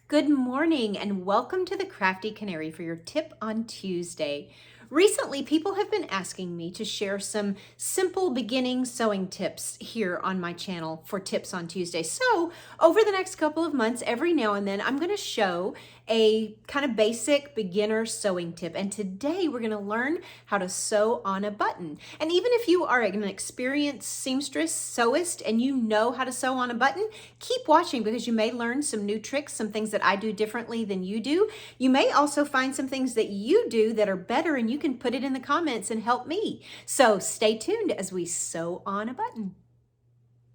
Good morning and welcome to the Crafty Canary for your tip on Tuesday. Recently, people have been asking me to share some simple beginning sewing tips here on my channel for Tips on Tuesday. So over the next couple of months, every now and then, I'm going to show a kind of basic beginner sewing tip. And today we're going to learn how to sew on a button. And even if you are an experienced seamstress, sewist, and you know how to sew on a button, keep watching because you may learn some new tricks, some things that I do differently than you do. You may also find some things that you do that are better, and you can put it in the comments and help me. So stay tuned as we sew on a button.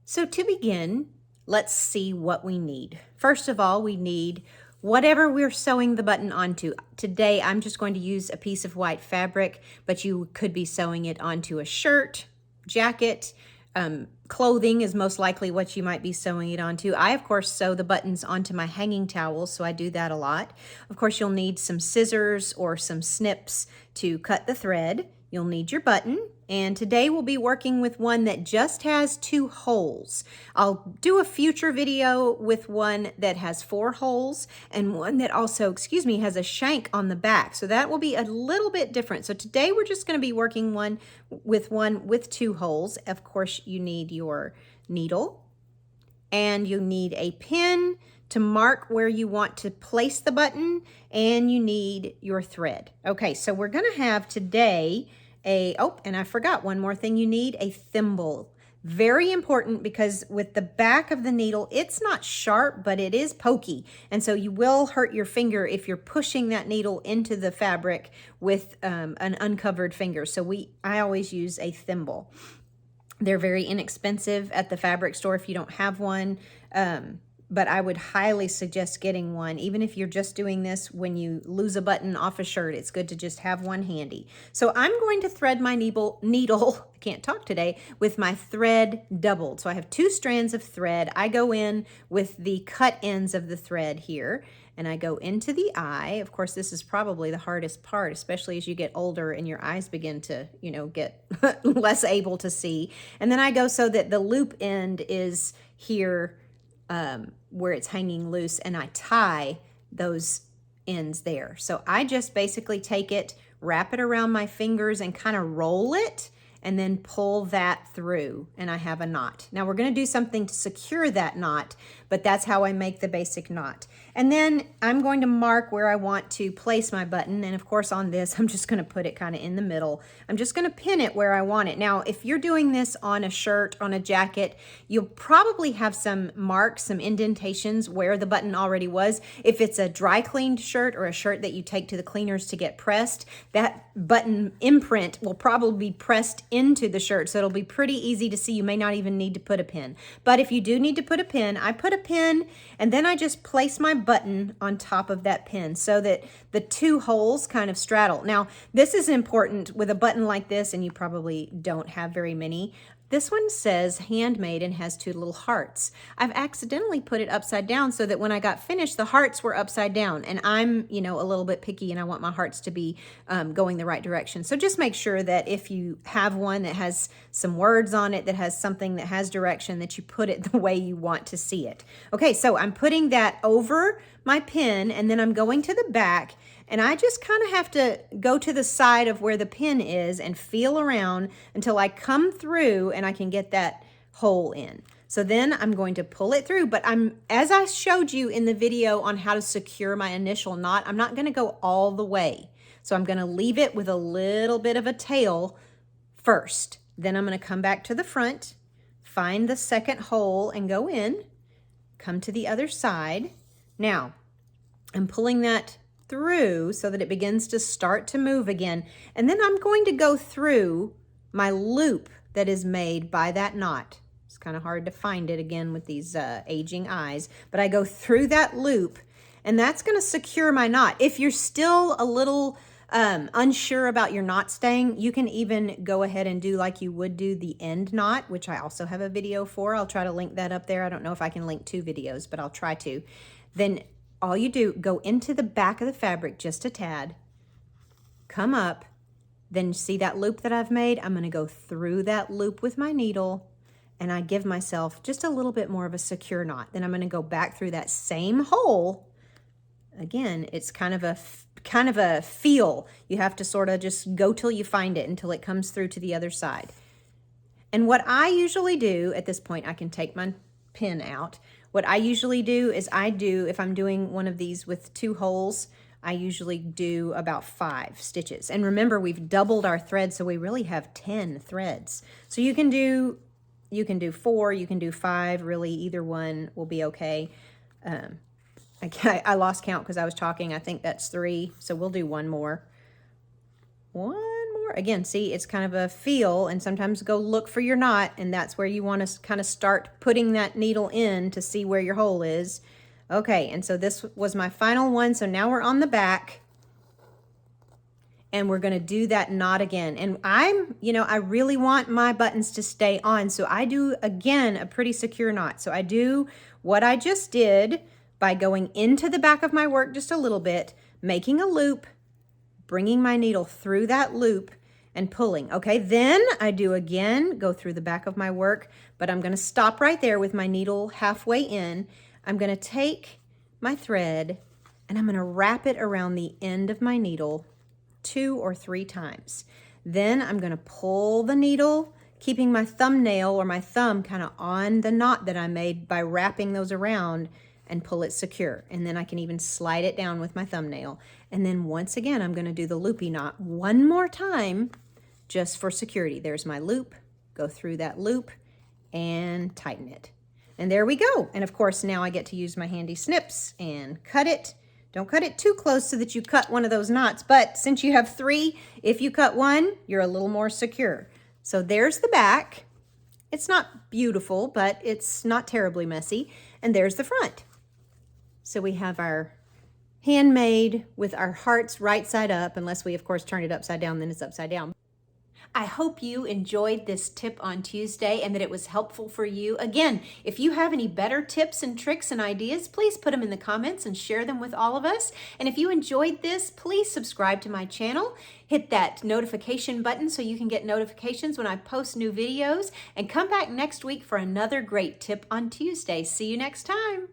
So to begin, let's see what we need. First of all, we need whatever we're sewing the button onto. Today, I'm just going to use a piece of white fabric, but you could be sewing it onto a shirt, jacket, clothing is most likely what you might be sewing it onto. I, of course, sew the buttons onto my hanging towels, so I do that a lot. Of course, you'll need some scissors or some snips to cut the thread. You'll need your button, and today we'll be working with one that just has 2 holes. I'll do a future video with one that has 4 holes and one that also, has a shank on the back. So that will be a little bit different. So today we're just going to be working one with 2 holes. Of course, you need your needle and you need a pin to mark where you want to place the button, and you need your thread. Okay, so we're going to have today and I forgot one more thing. You need a thimble. Very important because with the back of the needle, it's not sharp, but it is pokey. And so you will hurt your finger if you're pushing that needle into the fabric with an uncovered finger. So I always use a thimble. They're very inexpensive at the fabric store if you don't have one. But I would highly suggest getting one. Even if you're just doing this when you lose a button off a shirt, it's good to just have one handy. So I'm going to thread my needle, I can't talk today, with my thread doubled. So I have 2 strands of thread. I go in with the cut ends of the thread here, and I go into the eye. Of course, this is probably the hardest part, especially as you get older and your eyes begin to, get less able to see. And then I go so that the loop end is here, where it's hanging loose, and I tie those ends there. So I just basically take it, wrap it around my fingers, and kind of roll it, and then pull that through, and I have a knot. Now we're going to do something to secure that knot, but that's how I make the basic knot. And then I'm going to mark where I want to place my button, and of course on this, I'm just going to put it kind of in the middle. I'm just going to pin it where I want it. Now, if you're doing this on a shirt, on a jacket, you'll probably have some marks, some indentations where the button already was. If it's a dry cleaned shirt or a shirt that you take to the cleaners to get pressed, that button imprint will probably be pressed into the shirt, so it'll be pretty easy to see. You may not even need to put a pin. But if you do need to put a pin, I put a pin, and then I just place my button on top of that pin so that the 2 holes kind of straddle. Now, this is important with a button like this, and you probably don't have very many. This one says handmade and has 2 little hearts. I've accidentally put it upside down so that when I got finished, the hearts were upside down. And I'm, a little bit picky, and I want my hearts to be going the right direction. So just make sure that if you have one that has some words on it, that has something that has direction, that you put it the way you want to see it. Okay, so I'm putting that over my pin, and then I'm going to the back, and I just kind of have to go to the side of where the pin is and feel around until I come through and I can get that hole in. So then I'm going to pull it through, but as I showed you in the video on how to secure my initial knot, I'm not going to go all the way. So I'm going to leave it with a little bit of a tail first. Then I'm going to come back to the front, find the second hole and go in, come to the other side. Now, I'm pulling that through so that it begins to start to move again. And then I'm going to go through my loop that is made by that knot. It's kind of hard to find it again with these aging eyes, but I go through that loop, and that's going to secure my knot. If you're still a little unsure about your knot staying, you can even go ahead and do like you would do the end knot, which I also have a video for. I'll try to link that up there. I don't know if I can link 2 videos, but I'll try to. Then all you do, go into the back of the fabric just a tad, come up, then see that loop that I've made? I'm going to go through that loop with my needle, and I give myself just a little bit more of a secure knot. Then I'm going to go back through that same hole, Again, it's kind of a feel. You have to sort of just go till you find it until it comes through to the other side. And what I usually do at this point, I can take my pin out. What I usually do is if I'm doing one of these with 2 holes, I usually do about 5 stitches. And remember, we've doubled our thread, so we really have 10 threads. So you can do 4, you can do 5, really either one will be okay. I lost count because I was talking. I think that's 3, so we'll do one more. One more. Again, see, it's kind of a feel, and sometimes go look for your knot, and that's where you want to kind of start putting that needle in to see where your hole is. Okay, and so this was my final one, so now we're on the back, and we're going to do that knot again. And I really want my buttons to stay on, so I do, again, a pretty secure knot. So I do what I just did by going into the back of my work just a little bit, making a loop, bringing my needle through that loop and pulling. Okay, then I do again, go through the back of my work, but I'm going to stop right there with my needle halfway in. I'm going to take my thread and I'm going to wrap it around the end of my needle 2 or 3 times. Then I'm going to pull the needle, keeping my thumbnail or my thumb kind of on the knot that I made by wrapping those around, and pull it secure. And then I can even slide it down with my thumbnail. And then once again, I'm going to do the loopy knot one more time just for security. There's my loop, go through that loop and tighten it. And there we go. And of course, now I get to use my handy snips and cut it. Don't cut it too close so that you cut one of those knots, but since you have 3, if you cut one, you're a little more secure. So there's the back. It's not beautiful, but it's not terribly messy. And there's the front. So we have our handmade with our hearts right side up, unless we of course turn it upside down, then it's upside down. I hope you enjoyed this tip on Tuesday and that it was helpful for you. Again, if you have any better tips and tricks and ideas, please put them in the comments and share them with all of us. And if you enjoyed this, please subscribe to my channel. Hit that notification button so you can get notifications when I post new videos. And come back next week for another great tip on Tuesday. See you next time.